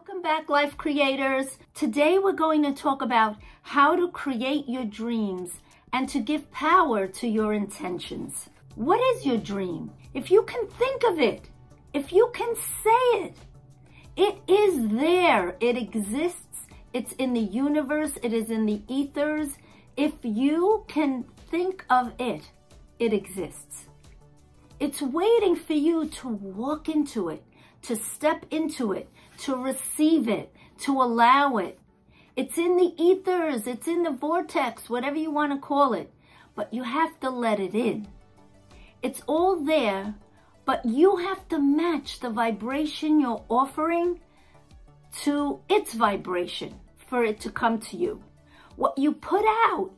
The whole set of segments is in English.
Welcome back, life creators. Today we're going to talk about how to create your dreams and to give power to your intentions. What is your dream? If you can think of it, if you can say it, it is there. It exists. It's in the universe. It is in the ethers. If you can think of it, it exists. It's waiting for you to walk into it, to step into it, to receive it, to allow it. It's in the ethers, it's in the vortex, whatever you want to call it, but you have to let it in. It's all there, but you have to match the vibration you're offering to its vibration for it to come to you. What you put out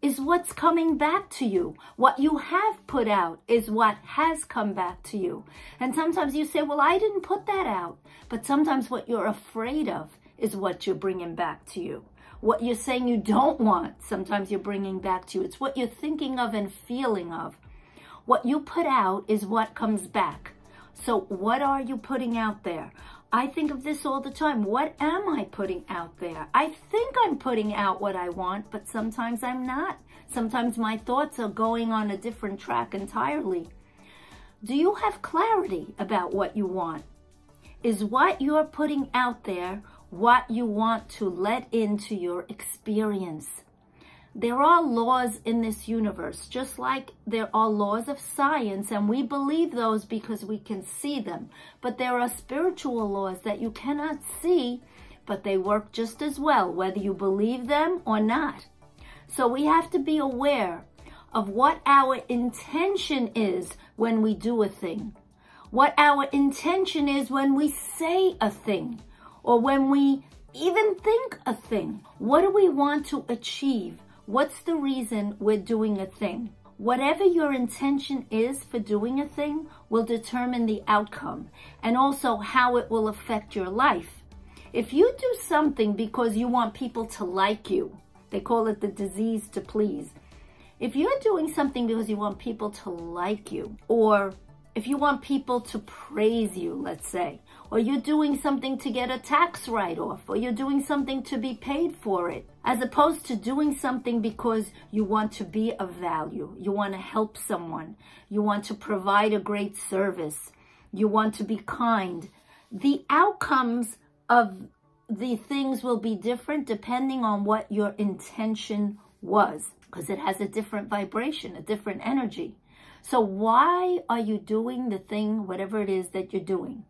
is what's coming back to you. What you have put out is what has come back to you. And sometimes you say, well, I didn't put that out. But sometimes what you're afraid of is what you're bringing back to you. What you're saying you don't want, sometimes you're bringing back to you. It's what you're thinking of and feeling of. What you put out is what comes back. So what are you putting out there? I think of this all the time. What am I putting out there? I think I'm putting out what I want, but sometimes I'm not. Sometimes my thoughts are going on a different track entirely. Do you have clarity about what you want? Is what you're putting out there what you want to let into your experience? There are laws in this universe, just like there are laws of science, and we believe those because we can see them. But there are spiritual laws that you cannot see, but they work just as well, whether you believe them or not. So we have to be aware of what our intention is when we do a thing, what our intention is when we say a thing, or when we even think a thing. What do we want to achieve? What's the reason we're doing a thing? Whatever your intention is for doing a thing will determine the outcome and also how it will affect your life. If you do something because you want people to like you, they call it the disease to please. If you're doing something because you want people to like you, or if you want people to praise you, let's say, or you're doing something to get a tax write-off, or you're doing something to be paid for it, as opposed to doing something because you want to be of value, you want to help someone, you want to provide a great service, you want to be kind, the outcomes of the things will be different depending on what your intention was, because it has a different vibration, a different energy. So why are you doing the thing, whatever it is that you're doing?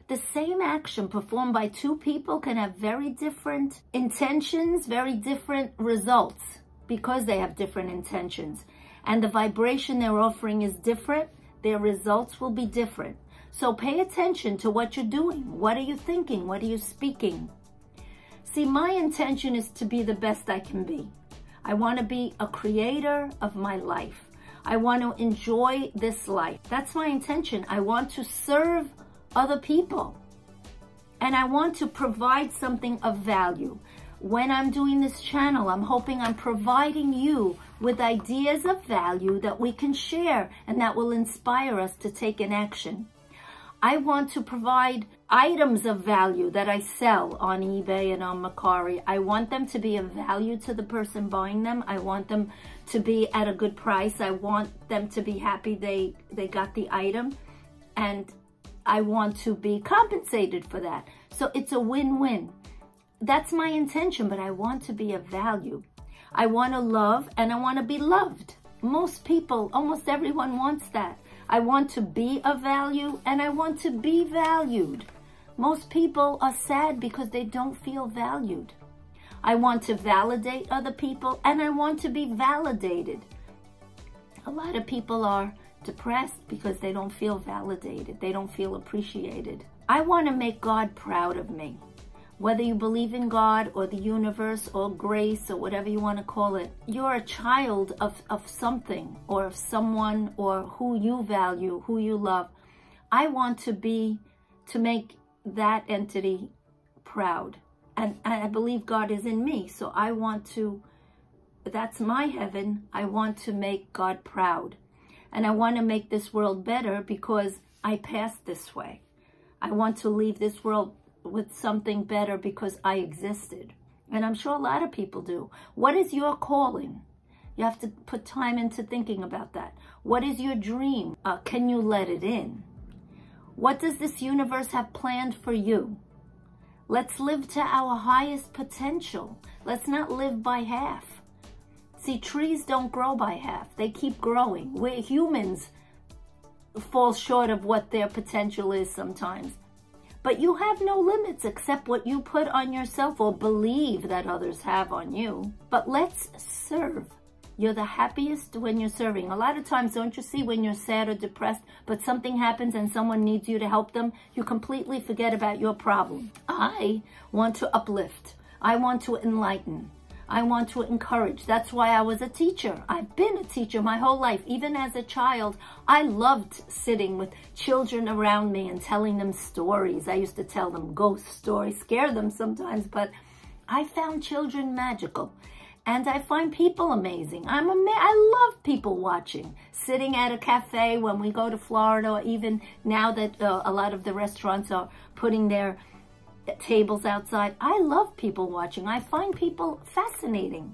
The same action performed by two people can have very different intentions, very different results, because they have different intentions. And the vibration they're offering is different. Their results will be different. So pay attention to what you're doing. What are you thinking? What are you speaking? See, my intention is to be the best I can be. I want to be a creator of my life. I want to enjoy this life. That's my intention. I want to serve other people. And I want to provide something of value. When I'm doing this channel, I'm hoping I'm providing you with ideas of value that we can share and that will inspire us to take an action. I want to provide items of value that I sell on eBay and on Mercari. I want them to be of value to the person buying them. I want them to be at a good price. I want them to be happy they got the item. And I want to be compensated for that. So it's a win-win. That's my intention, but I want to be of value. I want to love and I want to be loved. Most people, almost everyone wants that. I want to be of value and I want to be valued. Most people are sad because they don't feel valued. I want to validate other people and I want to be validated. A lot of people are depressed because they don't feel validated. They don't feel appreciated. I want to make God proud of me. Whether you believe in God or the universe or grace or whatever you want to call it, you're a child of something or of someone or who you value, who you love. I want to make that entity proud. And I believe God is in me. So I want to, that's my heaven. I want to make God proud. And I want to make this world better because I passed this way. I want to leave this world with something better because I existed. And I'm sure a lot of people do. What is your calling? You have to put time into thinking about that. What is your dream? Can you let it in? What does this universe have planned for you? Let's live to our highest potential. Let's not live by half. See, trees don't grow by half. They keep growing. We humans fall short of what their potential is sometimes. But you have no limits except what you put on yourself or believe that others have on you. But let's serve. You're the happiest when you're serving. A lot of times, don't you see, when you're sad or depressed, but something happens and someone needs you to help them, you completely forget about your problem. I want to uplift. I want to enlighten. I want to encourage. That's why I was a teacher. I've been a teacher my whole life. Even as a child, I loved sitting with children around me and telling them stories. I used to tell them ghost stories, scare them sometimes, but I found children magical. And I find people amazing. I love people watching. Sitting at a cafe when we go to Florida, or even now that a lot of the restaurants are putting their tables outside. I love people watching. I find people fascinating.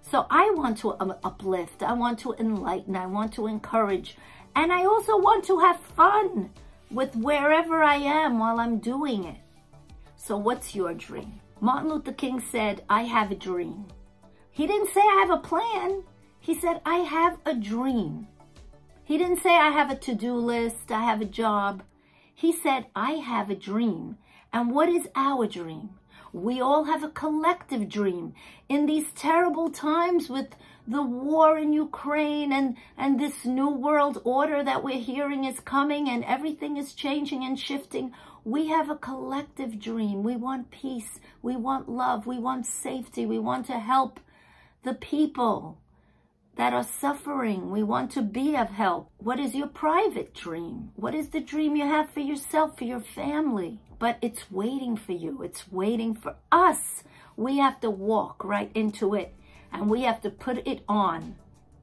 So I want to uplift. I want to enlighten. I want to encourage. And I also want to have fun with wherever I am while I'm doing it. So what's your dream? Martin Luther King said, I have a dream. He didn't say I have a plan. He said, I have a dream. He didn't say I have a to-do list, I have a job. He said, I have a dream. And what is our dream? We all have a collective dream. In these terrible times with the war in Ukraine and this new world order that we're hearing is coming and everything is changing and shifting, we have a collective dream. We want peace. We want love. We want safety. We want to help the people that are suffering. We want to be of help. What is your private dream? What is the dream you have for yourself, for your family? But it's waiting for you. It's waiting for us. We have to walk right into it, and we have to put it on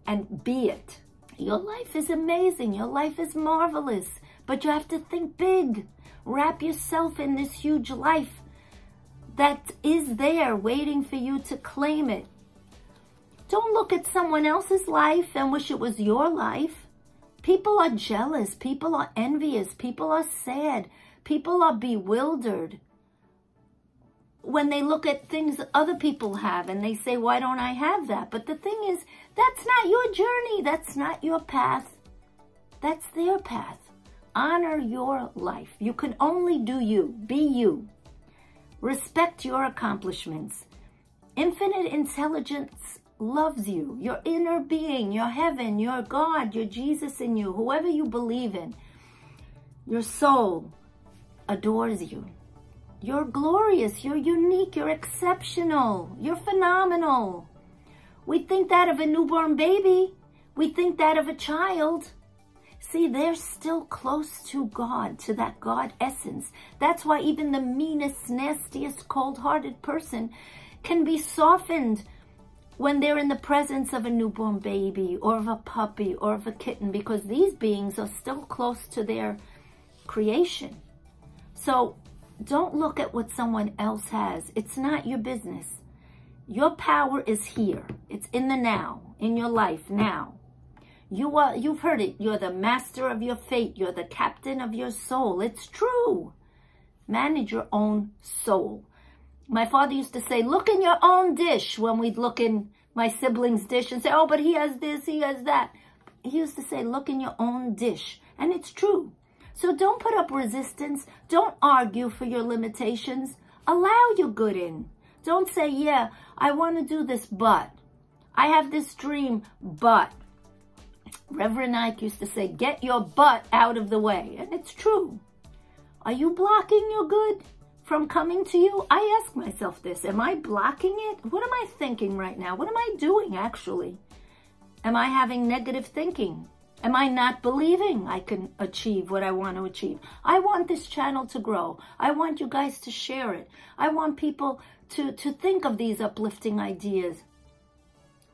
and be it. Your life is amazing. Your life is marvelous, but you have to think big. Wrap yourself in this huge life that is there waiting for you to claim it. Don't look at someone else's life and wish it was your life. People are jealous. People are envious. People are sad. People are bewildered when they look at things other people have and they say, why don't I have that? But the thing is, that's not your journey. That's not your path. That's their path. Honor your life. You can only do you. Be you. Respect your accomplishments. Infinite intelligence loves you, your inner being, your heaven, your God, your Jesus in you, whoever you believe in. Your soul adores you. You're glorious, you're unique, you're exceptional, you're phenomenal. We think that of a newborn baby. We think that of a child. See, they're still close to God, to that God essence. That's why even the meanest, nastiest, cold-hearted person can be softened when they're in the presence of a newborn baby or of a puppy or of a kitten, because these beings are still close to their creation. So don't look at what someone else has. It's not your business. Your power is here. It's in the now, in your life now. You've heard it. You're the master of your fate. You're the captain of your soul. It's true. Manage your own soul. My father used to say, look in your own dish, when we'd look in my sibling's dish and say, oh, but he has this, he has that. He used to say, look in your own dish. And it's true. So don't put up resistance. Don't argue for your limitations. Allow your good in. Don't say, yeah, I want to do this, but I have this dream, but. Reverend Ike used to say, get your butt out of the way. And it's true. Are you blocking your good from coming to you? I ask myself this. Am I blocking it? What am I thinking right now? What am I doing, actually? Am I having negative thinking? Am I not believing I can achieve what I want to achieve? I want this channel to grow. I want you guys to share it. I want people to think of these uplifting ideas.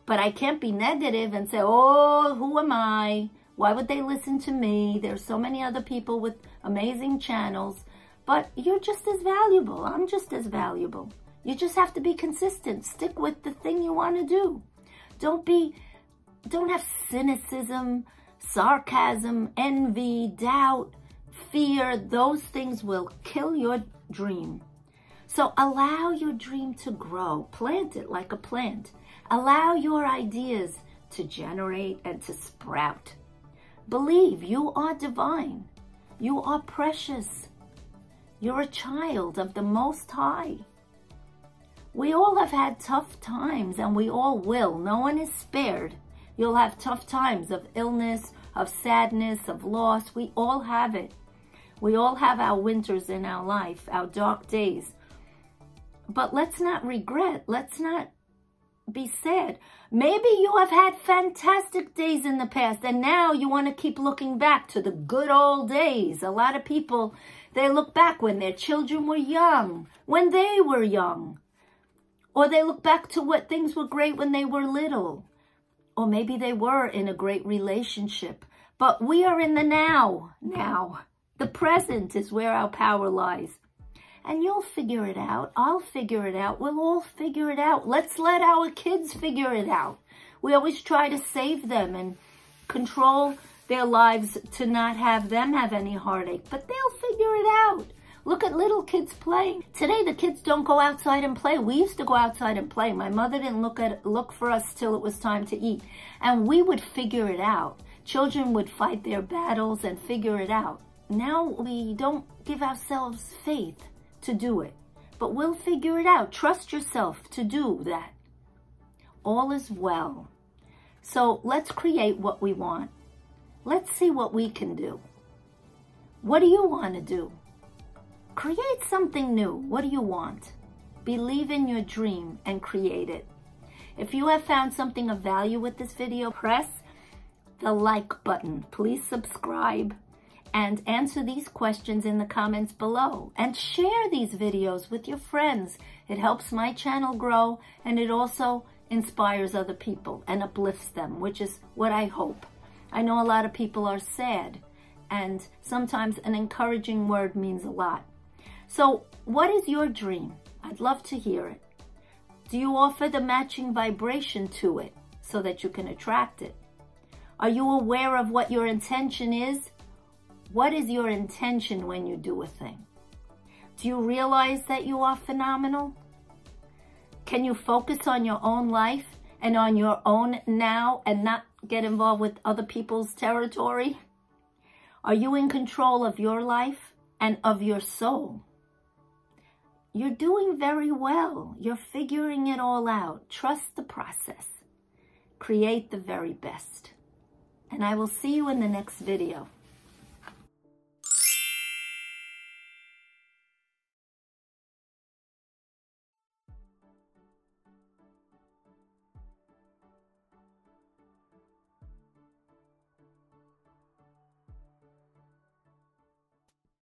But I can't be negative and say, oh, who am I? Why would they listen to me? There's so many other people with amazing channels. But you're just as valuable. I'm just as valuable. You just have to be consistent. Stick with the thing you want to do. Don't have cynicism, sarcasm, envy, doubt, fear. Those things will kill your dream. So allow your dream to grow. Plant it like a plant. Allow your ideas to generate and to sprout. Believe you are divine. You are precious. You're a child of the Most High. We all have had tough times, and we all will. No one is spared. You'll have tough times of illness, of sadness, of loss. We all have it. We all have our winters in our life, our dark days. But let's not regret. Let's not be sad. Maybe you have had fantastic days in the past, and now you want to keep looking back to the good old days. A lot of people, they look back when their children were young, when they were young. Or they look back to what things were great when they were little. Or maybe they were in a great relationship. But we are in the now. The present is where our power lies. And you'll figure it out. I'll figure it out. We'll all figure it out. Let's let our kids figure it out. We always try to save them and control their lives to not have them have any heartache. But they'll figure it out. Look at little kids playing. Today, the kids don't go outside and play. We used to go outside and play. My mother didn't look for us till it was time to eat. And we would figure it out. Children would fight their battles and figure it out. Now we don't give ourselves faith to do it. But we'll figure it out. Trust yourself to do that. All is well. So let's create what we want. Let's see what we can do. What do you want to do? Create something new. What do you want? Believe in your dream and create it. If you have found something of value with this video, press the like button. Please subscribe and answer these questions in the comments below. And share these videos with your friends. It helps my channel grow, and it also inspires other people and uplifts them, which is what I hope. I know a lot of people are sad, and sometimes an encouraging word means a lot. So what is your dream? I'd love to hear it. Do you offer the matching vibration to it so that you can attract it? Are you aware of what your intention is? What is your intention when you do a thing? Do you realize that you are phenomenal? Can you focus on your own life and on your own now and not get involved with other people's territory? Are you in control of your life and of your soul? You're doing very well. You're figuring it all out. Trust the process. Create the very best. And I will see you in the next video.